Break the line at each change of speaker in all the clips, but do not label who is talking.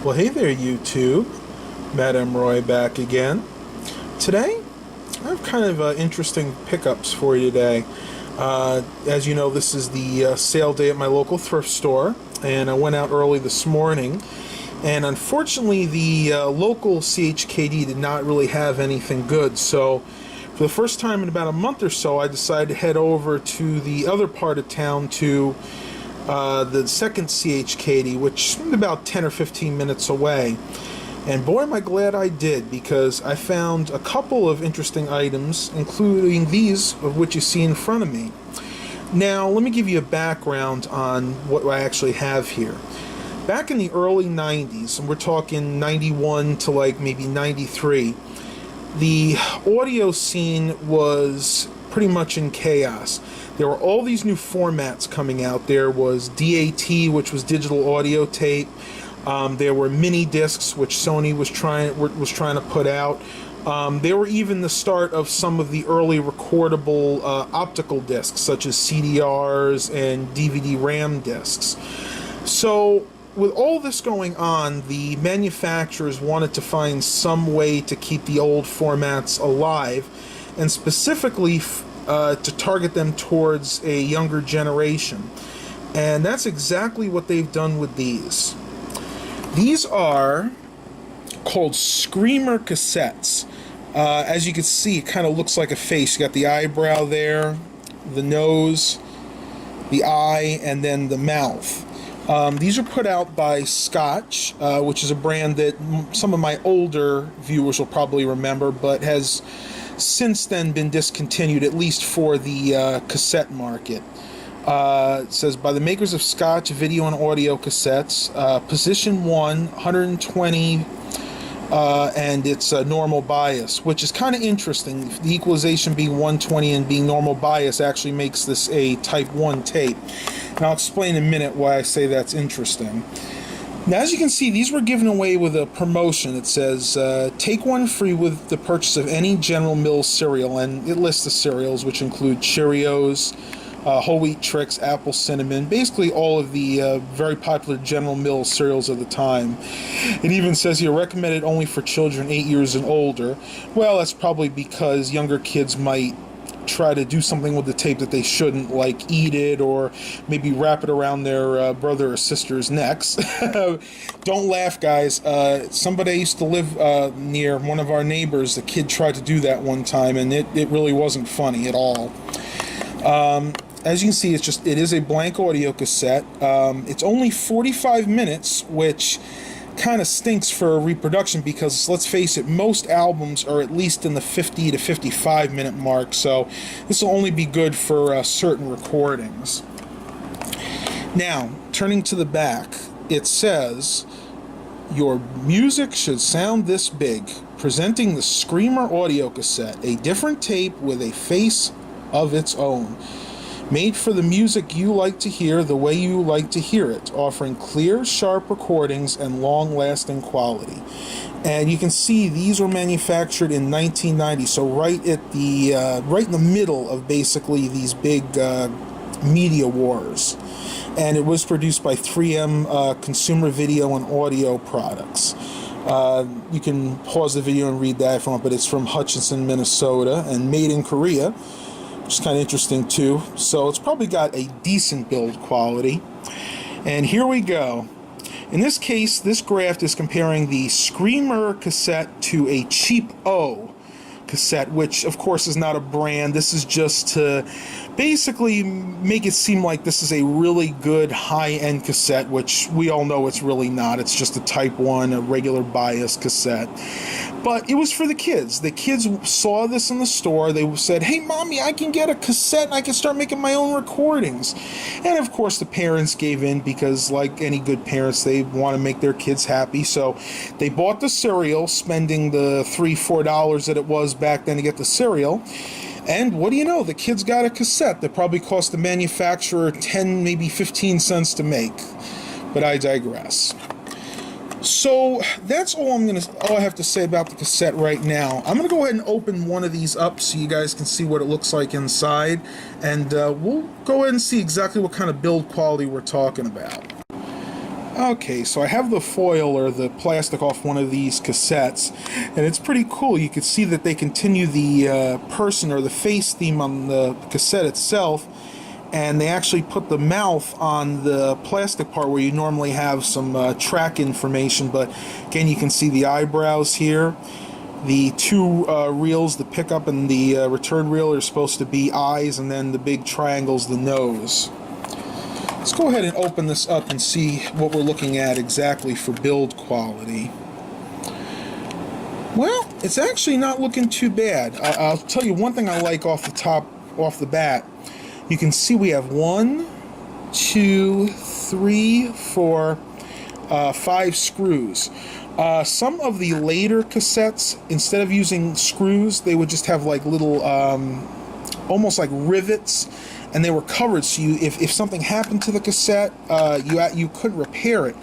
Well, hey there, YouTube. Madam Roy back again. Today, I have kind of interesting pickups for you today. As you know, this is the sale day at my local thrift store, and I went out early this morning. And unfortunately, the local CHKD did not really have anything good. So, for the first time in about a month or so, I decided to head over to the other part of town to the second CHKD, which is about 10 or 15 minutes away. And boy, am I glad I did, because I found a couple of interesting items, including these, of which you see in front of me. Now, let me give you a background on what I actually have here. Back in the early 90s, and we're talking 91 to like maybe 93, the audio scene was pretty much in chaos. There were all these new formats coming out. There was DAT, which was digital audio tape. There were mini discs, which Sony was trying to put out. There were even the start of some of the early recordable optical discs, such as CDRs and DVD RAM discs. So, with all this going on, the manufacturers wanted to find some way to keep the old formats alive, and specifically to target them towards a younger generation. And that's exactly what they've done with these. These are called Screamer cassettes. As you can see, it kind of looks like a face. You got the eyebrow there, the nose, the eye, and then the mouth. These are put out by Scotch, which is a brand that some of my older viewers will probably remember, but has since then been discontinued, at least for the cassette market. It says, by the makers of Scotch video and audio cassettes, position 1, 120, and it's a normal bias, which is kind of interesting. The equalization being 120 and being normal bias actually makes this a type 1 tape. And I'll explain in a minute why I say that's interesting. Now, as you can see, these were given away with a promotion. It says, take one free with the purchase of any General Mills cereal, and it lists the cereals, which include Cheerios, whole wheat Trix, apple cinnamon, basically all of the very popular General Mills cereals of the time. It even says here, recommended only for children 8 years and older. Well, that's probably because younger kids might try to do something with the tape that they shouldn't, like eat it or maybe wrap it around their brother or sister's necks. Don't laugh, guys. Somebody used to live near one of our neighbors. The kid tried to do that one time, and it really wasn't funny at all. As you can see, it is a blank audio cassette. It's only 45 minutes, which kind of stinks for a reproduction because, let's face it, most albums are at least in the 50 to 55 minute mark, so this will only be good for certain recordings. Now, turning to the back, it says, your music should sound this big, presenting the Screamer audio cassette, a different tape with a face of its own. Made for the music you like to hear the way you like to hear it, offering clear, sharp recordings and long-lasting quality. And you can see these were manufactured in 1990, so right in the middle of basically these big media wars. And it was produced by 3M Consumer Video and Audio Products. You can pause the video and read that if you want, but it's from Hutchinson, Minnesota, and made in Korea. Which is kind of interesting too. So it's probably got a decent build quality. And here we go. In this case, this graph is comparing the Screamer cassette to a cheap O cassette, which of course is not a brand. This is just to basically make it seem like this is a really good high-end cassette, which we all know it's really not. It's just a type 1, a regular bias cassette. But it was for the kids. The kids saw this in the store. They said, hey, Mommy, I can get a cassette and I can start making my own recordings. And of course, the parents gave in because, like any good parents, they want to make their kids happy. So they bought the cereal, spending the $3, $4 that it was back then to get the cereal. And what do you know? The kids got a cassette that probably cost the manufacturer 10, maybe 15 cents to make. But I digress. So that's all I have to say about the cassette right now. I'm going to go ahead and open one of these up so you guys can see what it looks like inside, and we'll go ahead and see exactly what kind of build quality we're talking about. Okay, so I have the foil or the plastic off one of these cassettes, and it's pretty cool. You can see that they continue the person or the face theme on the cassette itself, and they actually put the mouth on the plastic part where you normally have some track information, but again, you can see the eyebrows here. The two reels, the pickup and the return reel, are supposed to be eyes, and then the big triangle's the nose. Let's go ahead and open this up and see what we're looking at exactly for build quality. Well, it's actually not looking too bad. I'll tell you one thing I like off the bat. You can see we have 1, 2, 3, 4, 5 screws. Some of the later cassettes, instead of using screws, they would just have like little, almost like rivets, and they were covered, so if something happened to the cassette, you couldn't repair it.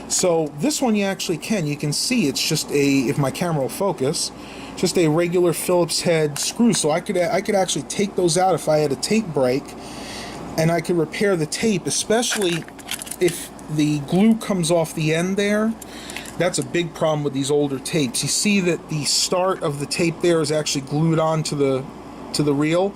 So this one you actually can. You can see it's just if my camera will focus, just a regular Phillips head screw. So I could actually take those out if I had a tape break, and I could repair the tape, especially if the glue comes off the end there. That's a big problem with these older tapes. You see that the start of the tape there is actually glued onto the reel.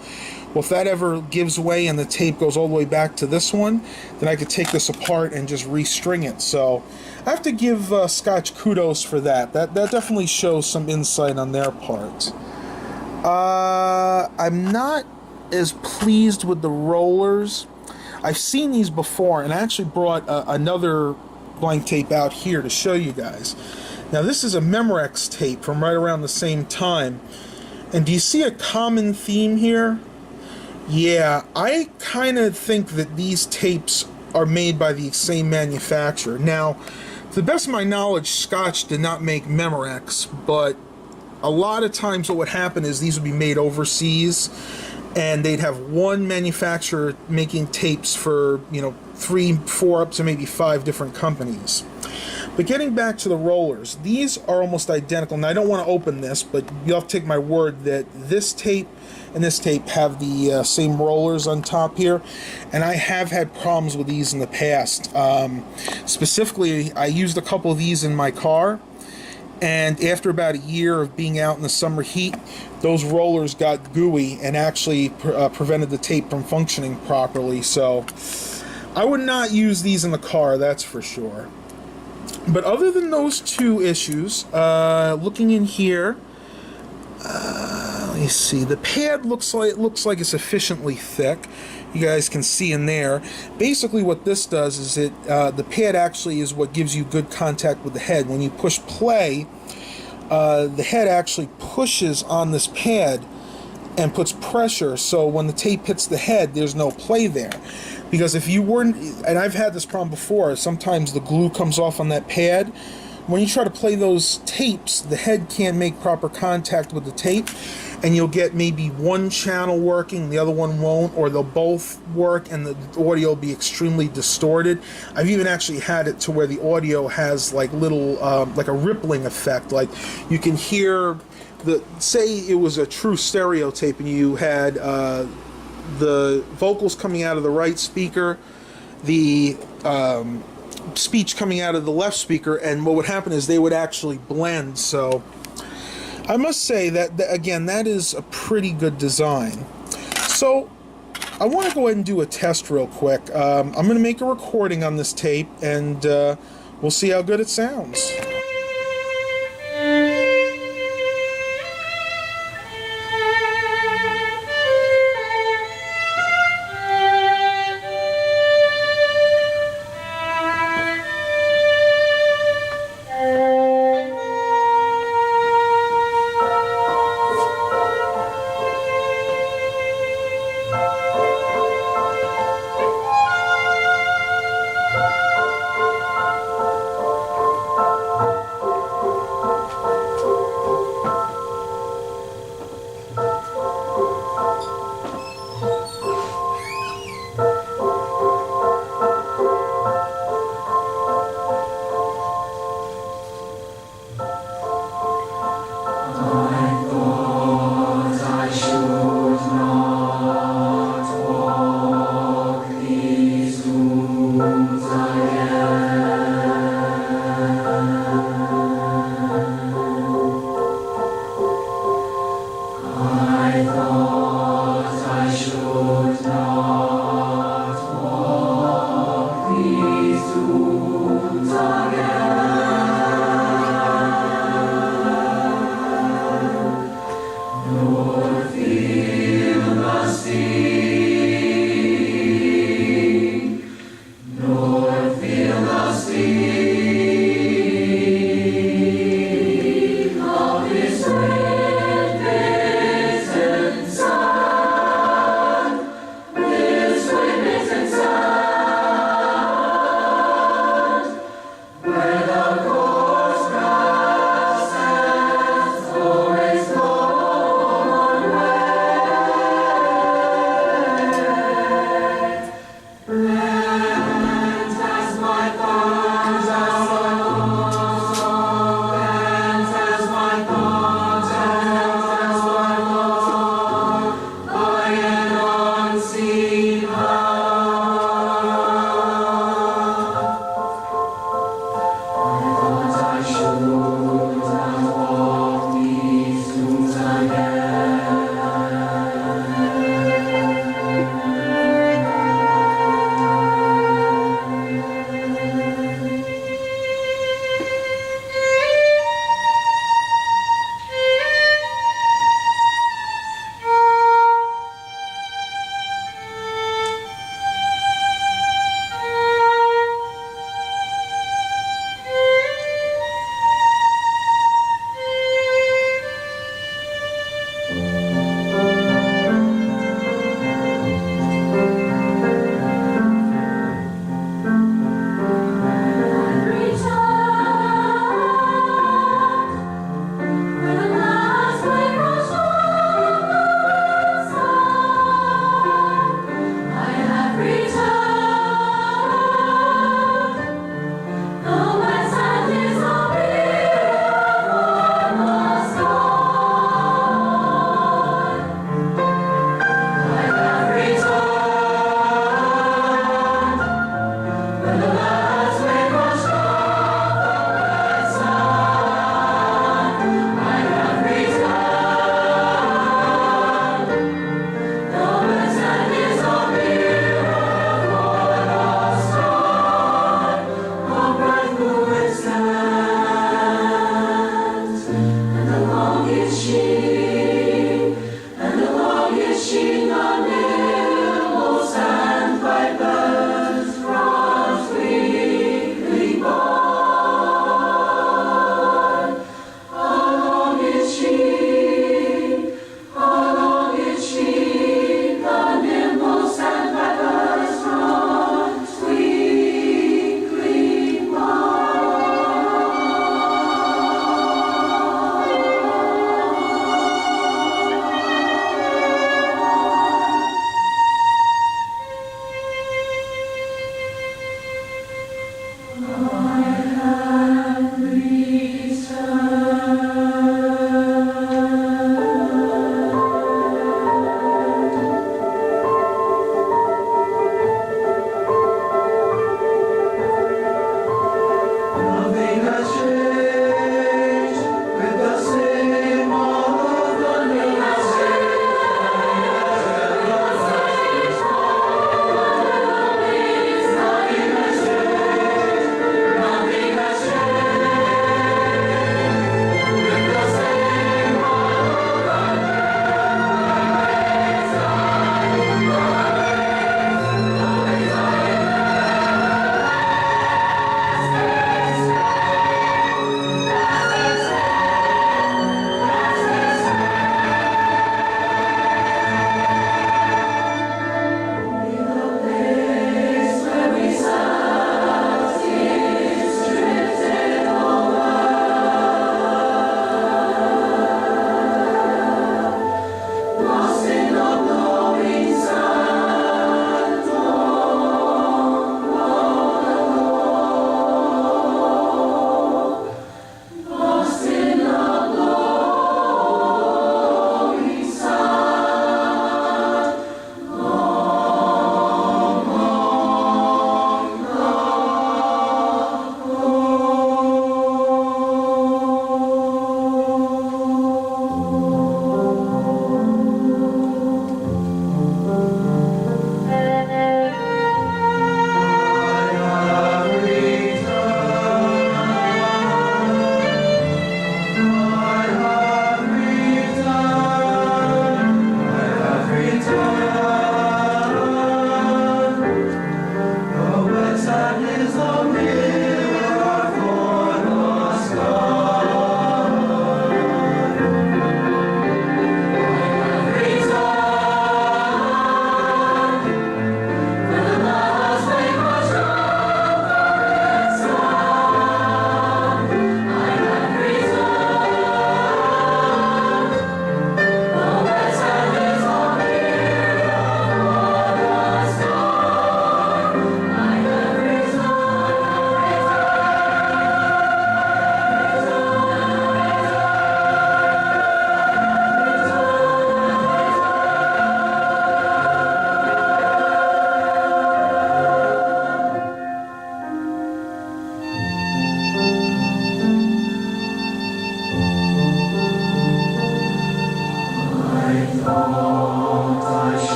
Well, if that ever gives way and the tape goes all the way back to this one, then I could take this apart and just restring it. So I have to give Scotch kudos for that. That definitely shows some insight on their part. I'm not as pleased with the rollers. I've seen these before, and I actually brought another blank tape out here to show you guys. Now this is a Memorex tape from right around the same time. And do you see a common theme here? Yeah, I kind of think that these tapes are made by the same manufacturer. Now, to the best of my knowledge, Scotch did not make Memorex, but a lot of times what would happen is these would be made overseas, and they'd have one manufacturer making tapes for, 3, 4, up to maybe 5 different companies. But getting back to the rollers, these are almost identical. Now, I don't want to open this, but you'll have to take my word that this tape and this tape have the same rollers on top here, and I have had problems with these in the past. Specifically, I used a couple of these in my car, and after about a year of being out in the summer heat, those rollers got gooey and actually prevented the tape from functioning properly. So I would not use these in the car, that's for sure. But other than those two issues, looking in here, let me see. The pad looks like it's sufficiently thick. You guys can see in there. Basically, what this does is the pad actually is what gives you good contact with the head. When you push play, the head actually pushes on this pad and puts pressure. So when the tape hits the head, there's no play there. Because if you weren't, and I've had this problem before, sometimes the glue comes off on that pad. When you try to play those tapes, the head can't make proper contact with the tape, and you'll get maybe one channel working, the other one won't, or they'll both work and the audio will be extremely distorted. I've even actually had it to where the audio has like little, like a rippling effect. Like you can hear say it was a true stereo tape and you had the vocals coming out of the right speaker, the speech coming out of the left speaker, and what would happen is they would actually blend. So I must say that again, that is a pretty good design. So I want to go ahead and do a test real quick. I'm going to make a recording on this tape, and we'll see how good it sounds.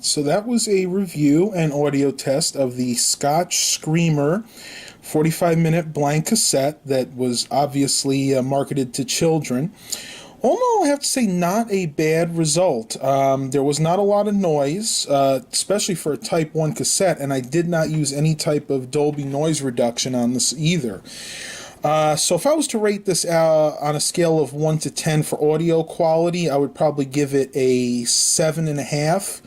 So that was a review and audio test of the Scotch Screamer 45-minute blank cassette that was obviously marketed to children. All in all, I have to say, not a bad result. There was not a lot of noise, especially for a Type 1 cassette, and I did not use any type of Dolby noise reduction on this either. So if I was to rate this on a scale of 1 to 10 for audio quality, I would probably give it a 7.5.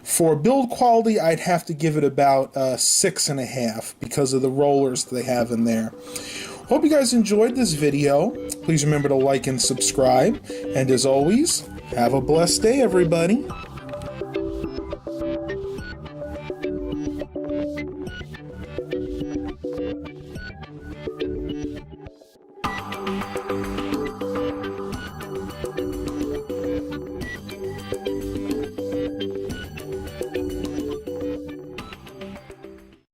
For build quality, I'd have to give it about 6.5 because of the rollers they have in there. Hope you guys enjoyed this video. Please remember to like and subscribe. And as always, have a blessed day, everybody.